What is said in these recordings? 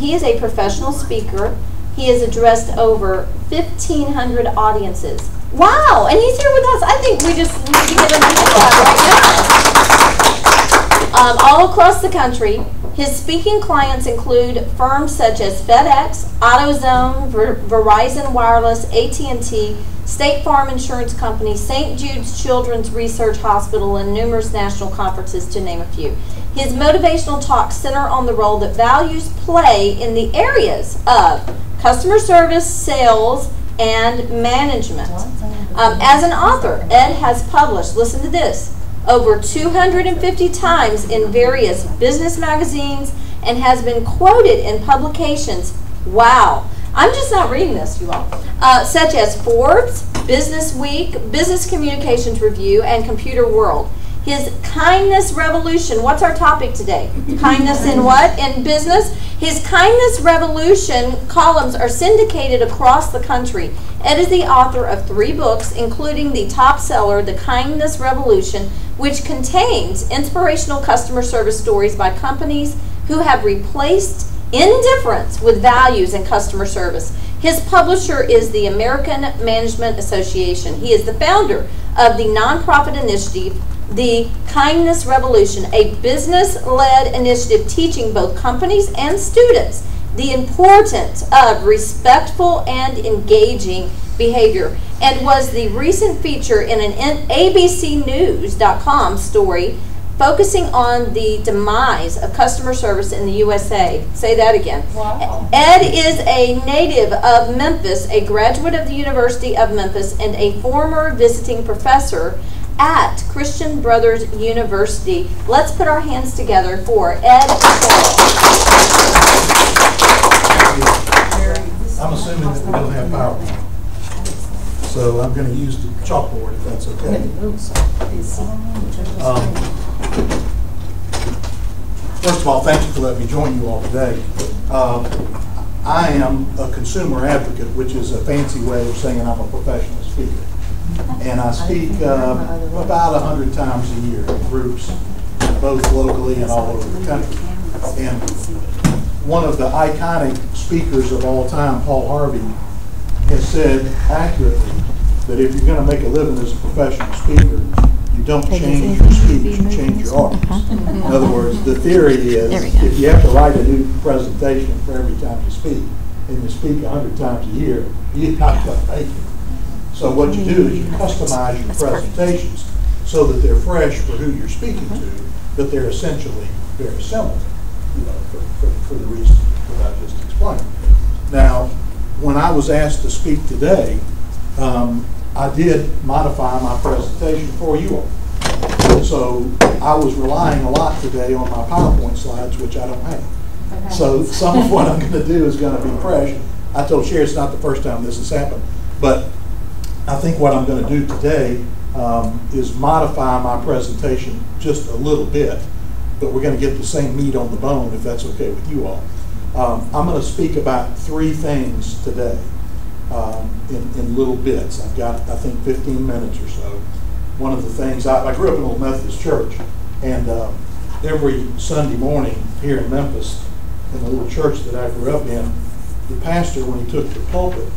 he is a professional speaker. He has addressed over 1,500 audiences. Wow, and he's here with us. I think we just need to give him a hand clap right now. All across the country. His speaking clients include firms such as FedEx, AutoZone, Verizon Wireless, AT&T, State Farm Insurance Company, St. Jude's Children's Research Hospital, and numerous national conferences, to name a few. His motivational talks center on the role that values play in the areas of customer service, sales, and management. As an author, Ed has published, listen to this, over 250 times in various business magazines and has been quoted in publications, wow, I'm just not reading this, you all, such as Forbes, Business Week, Business Communications Review, and Computer World. His Kindness Revolution, what's our topic today? Kindness in what? In business? His Kindness Revolution columns are syndicated across the country. Ed is the author of 3 books, including the top seller, The Kindness Revolution, which contains inspirational customer service stories by companies who have replaced indifference with values in customer service. His publisher is the American Management Association. He is the founder of the nonprofit initiative, The Kindness Revolution, a business-led initiative teaching both companies and students the importance of respectful and engaging behavior, and was the recent feature in an abcnews.com story focusing on the demise of customer service in the USA. Say that again. Wow. Ed is a native of Memphis, a graduate of the University of Memphis, and a former visiting professor at Christian Brothers University. Let's put our hands together for Ed Horrell. I'm assuming that we don't have PowerPoint, so I'm going to use the chalkboard if that's okay. First of all, thank you for letting me join you all today. I am a consumer advocate, which is a fancy way of saying I'm a professional speaker. And I speak about 100 times a year in groups, both locally and all over the country. And one of the iconic speakers of all time, Paul Harvey, has said accurately that if you're going to make a living as a professional speaker, you don't change your speech, you change your audience. In other words, the theory is if you have to write a new presentation for every time you speak, and you speak 100 times a year, you're not going to make it. So what you do is you customize your presentations so that they're fresh for who you're speaking to, but they're essentially very similar, you know, for the reasons that I just explained. Now, when I was asked to speak today, I did modify my presentation for you all. So I was relying a lot today on my PowerPoint slides, which I don't have. Okay. So some of what I'm going to do is going to be fresh. I told Sherry it's not the first time this has happened, but I think what I'm going to do today is modify my presentation just a little bit, but we're going to get the same meat on the bone if that's okay with you all. I'm going to speak about 3 things today in little bits. I've got, I think, 15 minutes or so. One of the things, I grew up in an old Methodist church, and every Sunday morning here in Memphis, in the little church that I grew up in, the pastor, when he took the pulpit,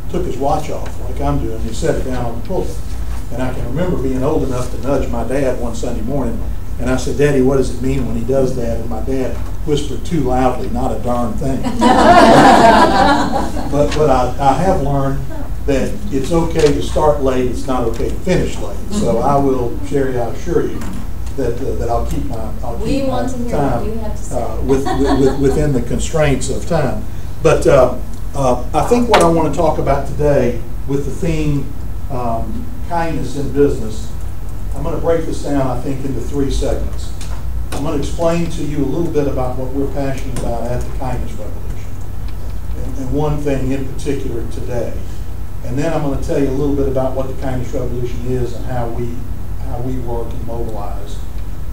took his watch off like I'm doing, and he set it down on the pulpit. And I can remember being old enough to nudge my dad one Sunday morning, and I said, "Daddy, what does it mean when he does that?" And my dad whispered too loudly, "Not a darn thing." but I have learned that it's okay to start late, it's not okay to finish late. So I will, Sherry, I assure you that I'll keep my time within the constraints of time. But I think what I want to talk about today with the theme kindness in business, I'm going to break this down, I think, into 3 segments. I'm going to explain to you a little bit about what we're passionate about at the Kindness Revolution, and one thing in particular today. And then I'm going to tell you a little bit about what the Kindness Revolution is and how we work and mobilize.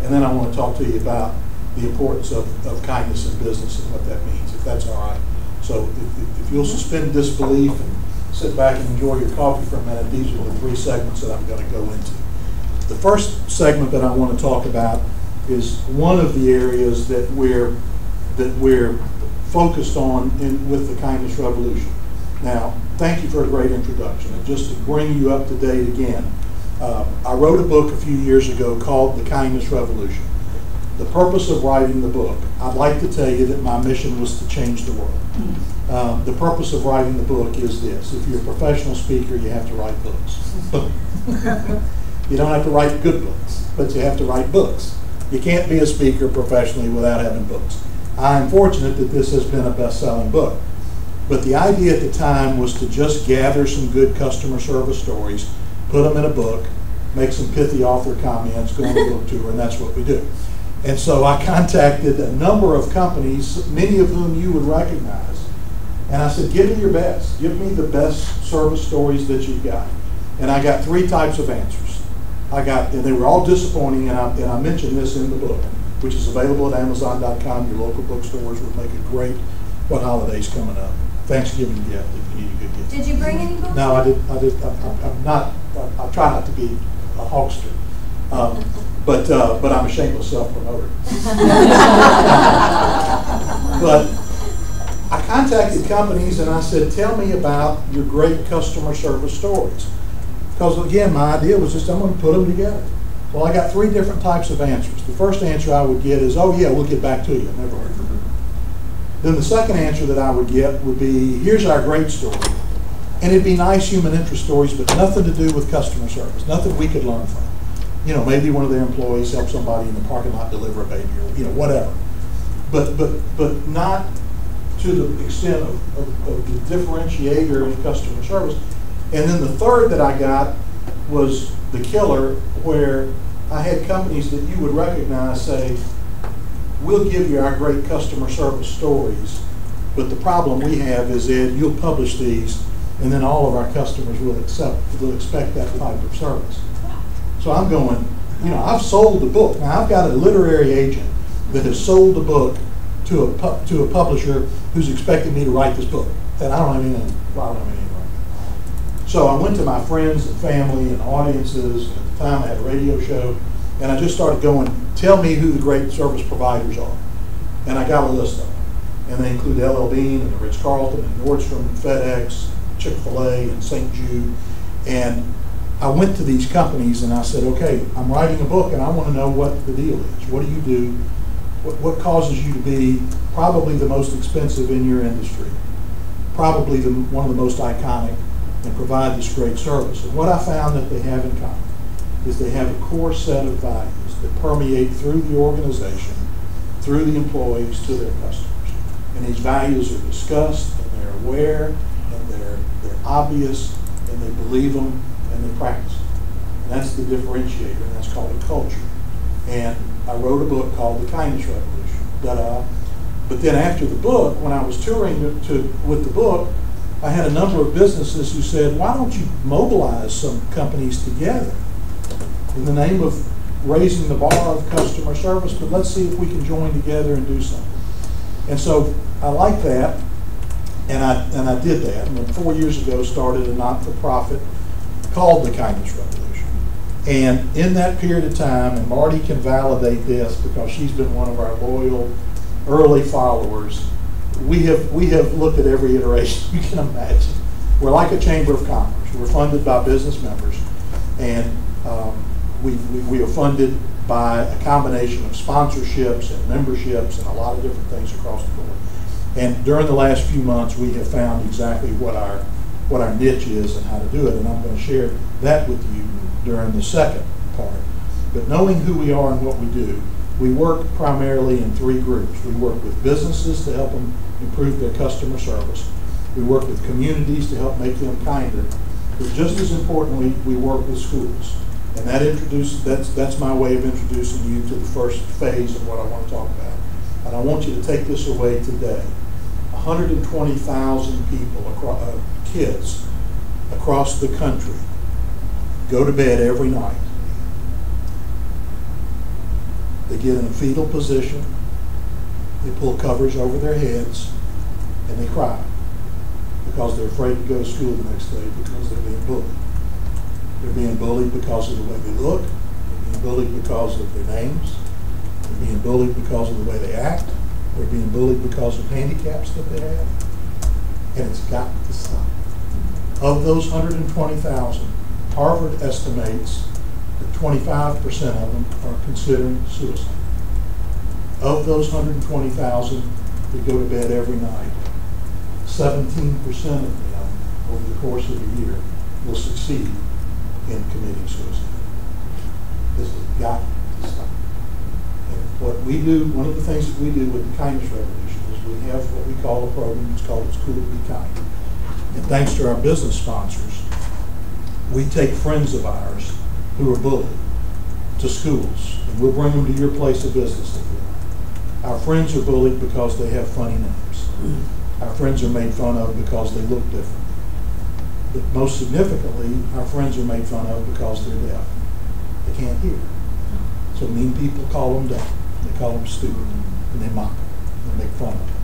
And then I want to talk to you about the importance of kindness in business and what that means, if that's all right. So if you'll suspend disbelief and sit back and enjoy your coffee for a minute, these are the 3 segments that I'm going to go into. The first segment that I want to talk about is one of the areas that we're focused on with the Kindness Revolution. Now, thank you for a great introduction. And just to bring you up to date again, I wrote a book a few years ago called The Kindness Revolution. The purpose of writing the book, I'd like to tell you that my mission was to change the world. The purpose of writing the book is this: if you're a professional speaker, you have to write books. You don't have to write good books, but you have to write books. You can't be a speaker professionally without having books. I'm fortunate that this has been a best-selling book. But the idea at the time was to just gather some good customer service stories, put them in a book, make some pithy author comments, go on a book tour, and that's what we do. And so I contacted a number of companies, many of whom you would recognize, and I said, give me your best. Give me the best service stories that you've got. And I got 3 types of answers. And they were all disappointing, and I mentioned this in the book, which is available at Amazon.com. Your local bookstores would make a great, what holidays coming up? Thanksgiving gift if you need a good gift. Did you bring any books? No, I'm not. I try not to be a hawkster, but I'm a shameless self-promoter. But I contacted companies and I said, tell me about your great customer service stories. Because again, my idea was just, I'm going to put them together. Well, I got 3 different types of answers. The first answer I would get is, oh yeah, we'll get back to you. Never heard from you. Then the second answer that I would get would be, here's our great story. And it'd be nice human interest stories, but nothing to do with customer service, nothing we could learn from. You know, maybe one of their employees helped somebody in the parking lot deliver a baby, or whatever. But not to the extent of the differentiator in customer service. And then the third that I got was the killer, where I had companies that you would recognize say, we'll give you our great customer service stories, but the problem we have is that you'll publish these and then all of our customers will expect that type of service. So I'm going, I've sold the book. Now I've got a literary agent that has sold the book to a publisher who's expecting me to write this book. And I don't have anything. So I went to my friends and family and audiences, and at the time I had a radio show, and I just started going, tell me who the great service providers are. And I got a list of them. And they include L.L. Bean and the Ritz-Carlton and Nordstrom and FedEx, Chick-fil-A and St. Jude. And I went to these companies and I said, okay, I'm writing a book and I want to know what the deal is. What do you do? What causes you to be probably the most expensive in your industry? Probably one of the most iconic, and provide this great service. And what I found that they have in common is they have a core set of values that permeate through the organization, through the employees, to their customers. And these values are discussed, and they're aware, and they're obvious, and they believe them, and they practice them. And that's the differentiator, and that's called a culture. And I wrote a book called The Kindness Revolution. But then after the book, when I was touring with the book, I had a number of businesses who said, why don't you mobilize some companies together in the name of raising the bar of customer service, but let's see if we can join together and do something. And so I liked that, and I did that. And 4 years ago started a not-for-profit called The Kindness Revolution. And in that period of time, and Marty can validate this because she's been one of our loyal early followers, we have looked at every iteration you can imagine. We're like a chamber of commerce. We're funded by business members, and we are funded by a combination of sponsorships and memberships and a lot of different things across the board. And during the last few months, we have found exactly what our niche is and how to do it, and I'm going to share that with you during the second part. But knowing who we are and what we do, we work primarily in 3 groups. We work with businesses to help them improve their customer service. We work with communities to help make them kinder. But just as importantly, we work with schools. And that's my way of introducing you to the first phase of what I want to talk about. And I want you to take this away today. 120,000 people, kids across the country, go to bed every night. They get in a fetal position, they pull covers over their heads, and they cry because they're afraid to go to school the next day because they're being bullied. They're being bullied because of the way they look, they're being bullied because of their names, they're being bullied because of the way they act, They're being bullied because of handicaps that they have, and it's got to stop. Of those 120,000, Harvard estimates that 25% of them are considering suicide. Of those 120,000 that go to bed every night, 17% of them over the course of a year will succeed in committing suicide. This has got to stop. And what we do, one of the things that we do with the Kindness Revolution is we have what we call a program. It's called It's Cool to Be Kind. And thanks to our business sponsors, we take friends of ours who are bullied to schools, and we'll bring them to your place of business if you like. Our friends are bullied because they have funny names. Our friends are made fun of because they look different. But most significantly, our friends are made fun of because they're deaf. They can't hear. So mean people call them dumb. They call them stupid. And they mock them. And make fun of them.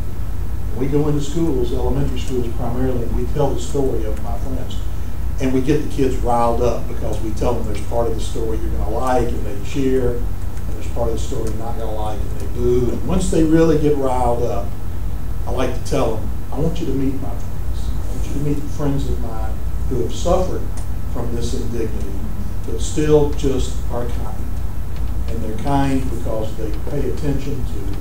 We go into schools, elementary schools primarily, and we tell the story of my friends. And we get the kids riled up because we tell them there's part of the story you're going to like and they cheer, and there's part of the story you're not going to like and they boo. And once they really get riled up, I like to tell them, I want you to meet my friends. I want you to meet friends of mine who have suffered from this indignity, but still just are kind. And they're kind because they pay attention to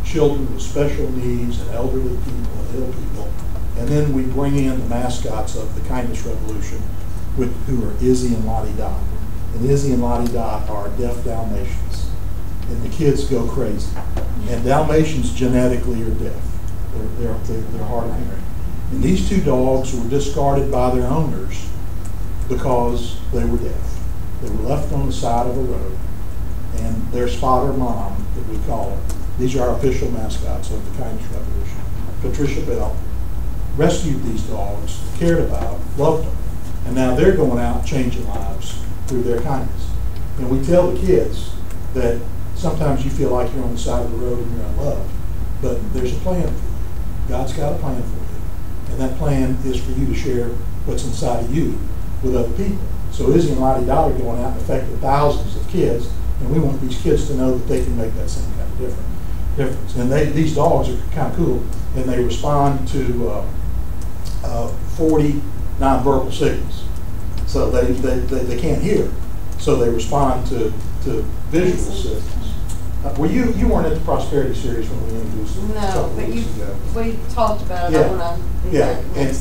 children with special needs and elderly people and ill people. And then we bring in the mascots of the Kindness Revolution, who are Izzy and Lottie Dot. And Izzy and Lottie Dot are deaf Dalmatians. And the kids go crazy. And Dalmatians genetically are deaf. They're hard of hearing. And these two dogs were discarded by their owners because they were deaf. They were left on the side of a road. And their spotter mom, that we call her, these are our official mascots of the Kindness Revolution, Patricia Bell, rescued these dogs, cared about, loved them. And now they're going out changing lives through their kindness. And we tell the kids that sometimes you feel like you're on the side of the road and you're unloved, but there's a plan for you. God's got a plan for you. And that plan is for you to share what's inside of you with other people. So Izzy and Lottie Dot are going out and affecting thousands of kids, and we want these kids to know that they can make that same kind of difference. And these dogs are kind of cool, and they respond to 40 nonverbal signals. So they can't hear, so they respond to visual signals. Well, you weren't at the Prosperity Series when we introduced it a couple of weeks ago. We talked about it. Yeah, and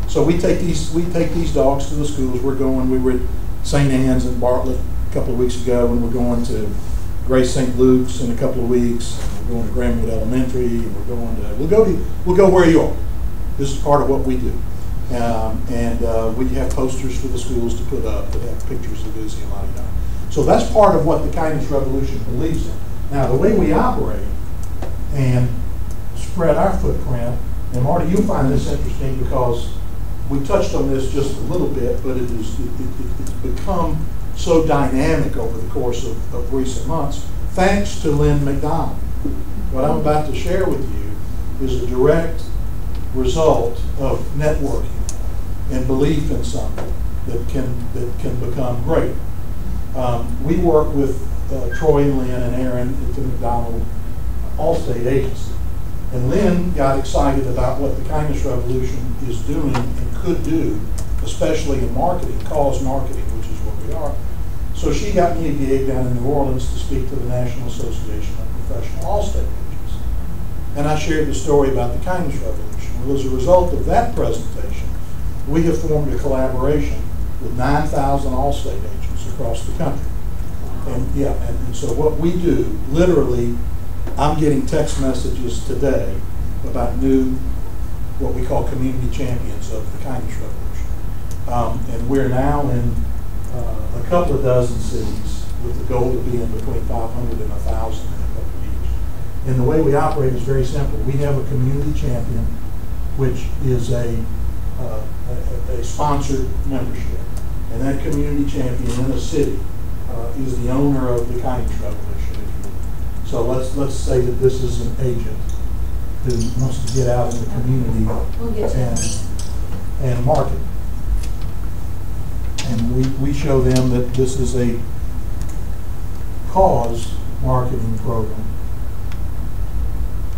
so we take these dogs to the schools. We were at St. Anne's and Bartlett a couple of weeks ago, and we're going to Grace St. Luke's in a couple of weeks. And we're going to Greenwood Elementary, and we'll go where you are. This is part of what we do, and we have posters for the schools to put up that have pictures of Izzy and Lottie Dot. So that's part of what the Kindness Revolution believes in. Now, the way we operate and spread our footprint, and Marty, you'll find this interesting because we touched on this just a little bit, but it's become so dynamic over the course of recent months, thanks to Lynn McDonald. What I'm about to share with you is a direct result of networking and belief in something that can become great. We work with Troy and Lynn and Aaron at the McDonald Allstate Agency. And Lynn got excited about what the Kindness Revolution is doing and could do, especially in marketing, cause marketing, which is what we are. So she got me a gig down in New Orleans to speak to the National Association of Professional Allstate Agents. And I shared the story about the Kindness Revolution. Well, as a result of that presentation, we have formed a collaboration with 9,000 Allstate agents across the country. And so what we do, literally, I'm getting text messages today about new, what we call community champions of the Kindness Revolution. And we're now in a couple of dozen cities with the goal to be in between 500 and 1,000 in a couple of years. And the way we operate is very simple. We have a community champion, which is a sponsored membership. And that community champion in a city is the owner of the Kindness Revolution, if you will. So let's say that this is an agent who wants to get out in the community and market. And we show them that this is a cause marketing program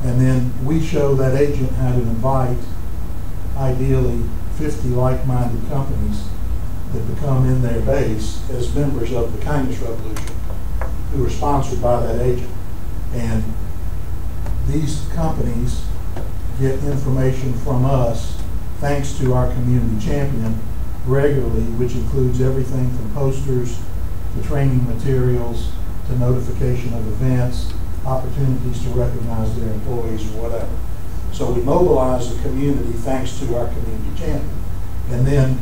And then we show that agent how to invite, ideally, 50 like-minded companies that become in their base as members of the Kindness Revolution, who are sponsored by that agent. And these companies get information from us thanks to our community champion regularly, which includes everything from posters to training materials to notification of events, opportunities to recognize their employees or whatever. So we mobilize the community thanks to our community champion. And then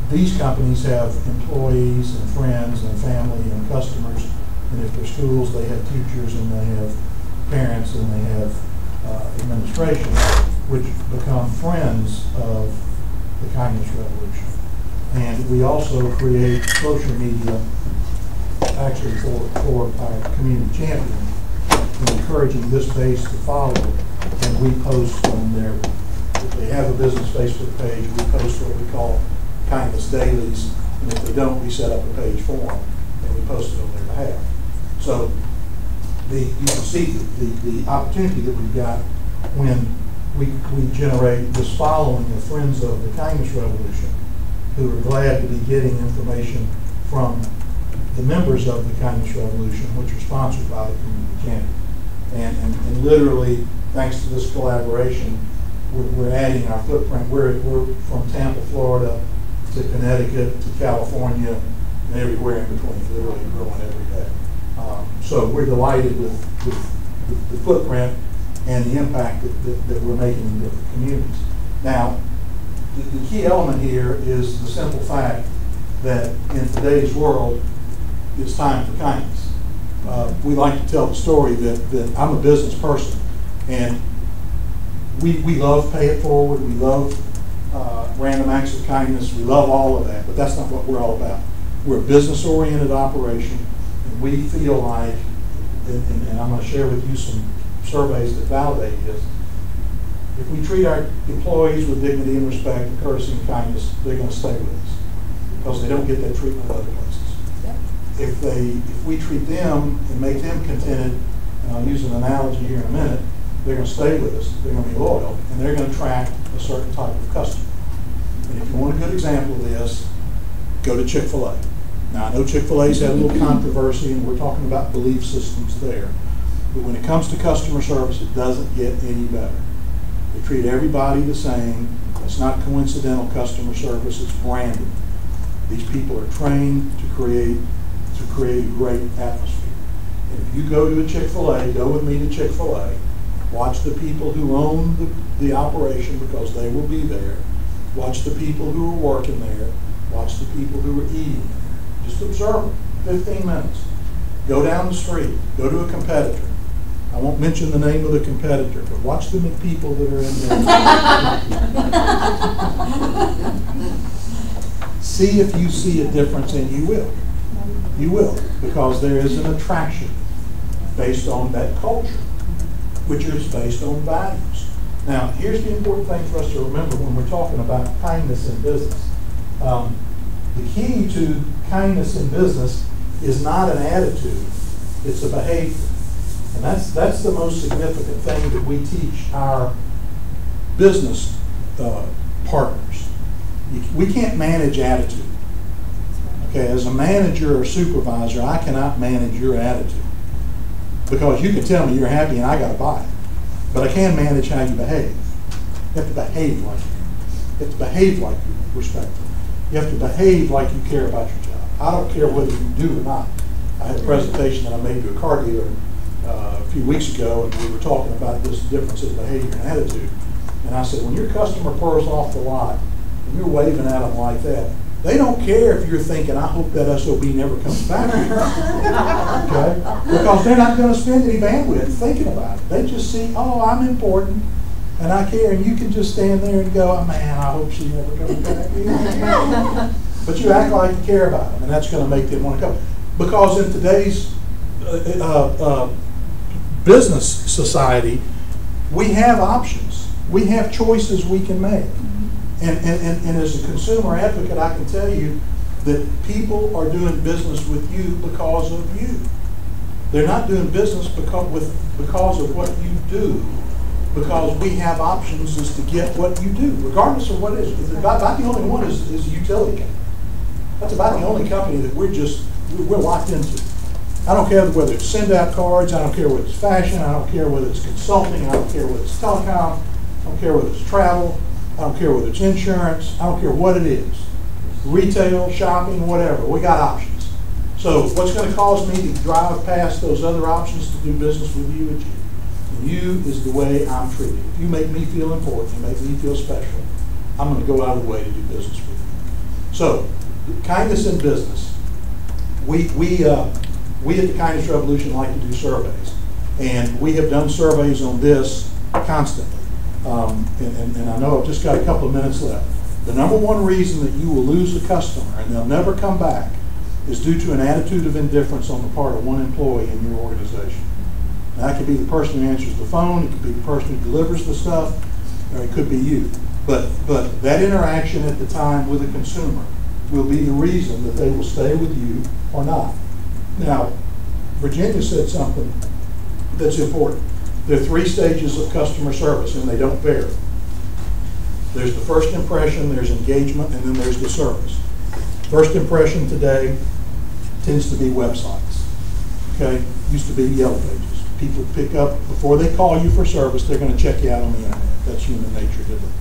these companies have employees and friends and family and customers. And if they're schools, they have teachers and they have parents and they have administration, which become friends of the Kindness Revolution. And we also create social media, actually for our community champion, encouraging this base to follow. And we post on their, if they have a business Facebook page, we post what we call Kindness Dailies. And if they don't, we set up a page for them and we post it on their behalf. So you can see the opportunity that we've got when we generate this following of friends of the Kindness Revolution who are glad to be getting information from the members of the Kindness Revolution, which are sponsored by the community champion. And literally, thanks to this collaboration, we're adding our footprint. We're from Tampa, Florida, to Connecticut, to California, and everywhere in between, literally growing every day. So we're delighted with the footprint and the impact that we're making in different communities. Now, the key element here is the simple fact that in today's world, it's time for kindness. We like to tell the story that I'm a business person, and we love pay it forward, we love random acts of kindness, we love all of that, but that's not what we're all about. We're a business-oriented operation, and we feel like, and I'm going to share with you some surveys that validate this, if we treat our employees with dignity and respect and courtesy and kindness, they're going to stay with us because they don't get that treatment other places. If we treat them and make them contented, and I'll use an analogy here in a minute, they're going to stay with us, they're going to be loyal, and they're going to attract a certain type of customer. And if you want a good example of this, go to Chick-fil-A. Now, I know Chick-fil-A's had a little controversy, and we're talking about belief systems there. But when it comes to customer service, it doesn't get any better. They treat everybody the same. It's not coincidental customer service, it's branded. These people are trained to create a great atmosphere. And if you go to a Chick-fil-A, go with me to Chick-fil-A, watch the people who own the operation because they will be there. Watch the people who are working there. Watch the people who are eating there. Just observe them, 15 minutes. Go down the street, go to a competitor. I won't mention the name of the competitor, but watch the people that are in there. See if you see a difference, and you will. You will, because there is an attraction based on that culture, which is based on values. Now, here's the important thing for us to remember when we're talking about kindness in business. The key to kindness in business is not an attitude, it's a behavior. And that's the most significant thing that we teach our business partners. We can't manage attitude. Okay, as a manager or supervisor, I cannot manage your attitude. Because you can tell me you're happy and I got to buy it. But I can manage how you behave. You have to behave like you. You have to behave like you're respectful. You have to behave like you care about your job. I don't care whether you do or not. I had a presentation that I made to a car dealer a few weeks ago, and we were talking about this difference in behavior and attitude. And I said, when your customer pulls off the lot and you're waving at them like that, they don't care if you're thinking, I hope that SOB never comes back here. Okay? Because they're not going to spend any bandwidth thinking about it. They just see, oh, I'm important and I care, and you can just stand there and go, oh, man, I hope she never comes back here. But you act like you care about them, and that's going to make them want to come. Because in today's business society, we have options. We have choices we can make. And as a consumer advocate, I can tell you that people are doing business with you because of you. They're not doing business because of what you do, because we have options as to get what you do, regardless of what it is. About the only one is a utility company. That's about the only company that we're locked into. I don't care whether it's send out cards, I don't care whether it's fashion, I don't care whether it's consulting, I don't care whether it's telecom, I don't care whether it's travel, I don't care whether it's insurance, I don't care what it is. Retail, shopping, whatever, we got options. So what's going to cause me to drive past those other options to do business with you is you. And you is the way I'm treated. If you make me feel important, you make me feel special, I'm going to go out of the way to do business with you. So, kindness in business. We at the Kindness Revolution like to do surveys. And we have done surveys on this constantly. And I know I've just got a couple of minutes left. The number one reason that you will lose a customer and they'll never come back is due to an attitude of indifference on the part of one employee in your organization. Now, that could be the person who answers the phone, it could be the person who delivers the stuff, or it could be you. But that interaction at the time with a consumer will be the reason that they will stay with you or not. Now, Virginia said something that's important. There are 3 stages of customer service, and they don't vary. There's the first impression, there's engagement, and then there's the service. First impression today tends to be websites. Okay? Used to be Yellow Pages. People pick up, before they call you for service, they're going to check you out on the internet. That's human nature, isn't it?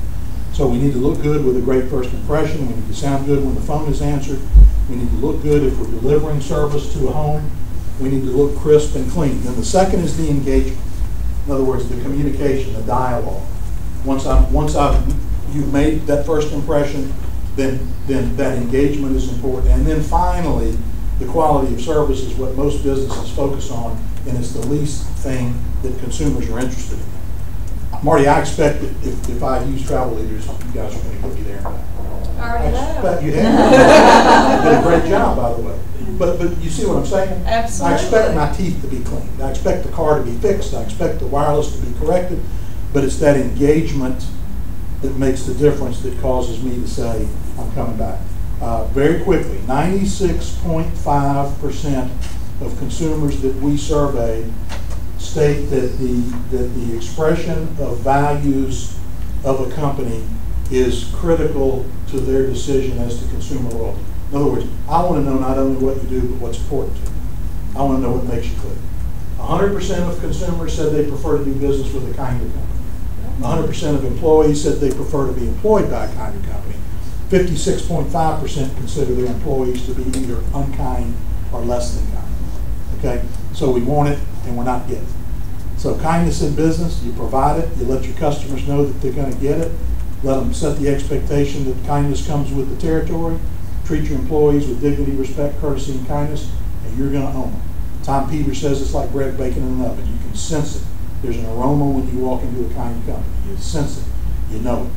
So we need to look good with a great first impression. We need to sound good when the phone is answered. We need to look good if we're delivering service to a home. We need to look crisp and clean. And the second is the engagement. In other words, the communication, the dialogue. Once you've made that first impression, then that engagement is important. And then finally, the quality of service is what most businesses focus on, and it's the least thing that consumers are interested in. Marty, I expect that if I use travel leaders, you guys are going to put me there. I already know. You have. You did a great job, by the way. But you see what I'm saying? Absolutely. I expect my teeth to be cleaned. I expect the car to be fixed. I expect the wireless to be corrected. But it's that engagement that makes the difference that causes me to say, I'm coming back. Very quickly, 96.5% of consumers that we surveyed state that the expression of values of a company is critical to their decision as to consumer loyalty. In other words, I want to know not only what you do, but what's important to you. I want to know what makes you click. 100% of consumers said they prefer to do business with a kinder company. 100% of employees said they prefer to be employed by a kinder company. 56.5% consider their employees to be either unkind or less than kind. Okay? So we want it and we're not getting it. So kindness in business, you provide it, you let your customers know that they're going to get it, let them set the expectation that kindness comes with the territory, treat your employees with dignity, respect, courtesy, and kindness, and you're going to own them. Tom Peters says it's like bread baking in an oven. You can sense it. There's an aroma when you walk into a kind company. You sense it. You know it.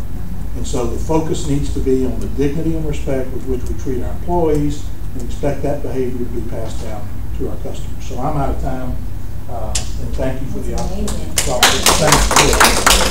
And so the focus needs to be on the dignity and respect with which we treat our employees and expect that behavior to be passed down to our customers. So I'm out of time, and thank you for the opportunity. Thank you.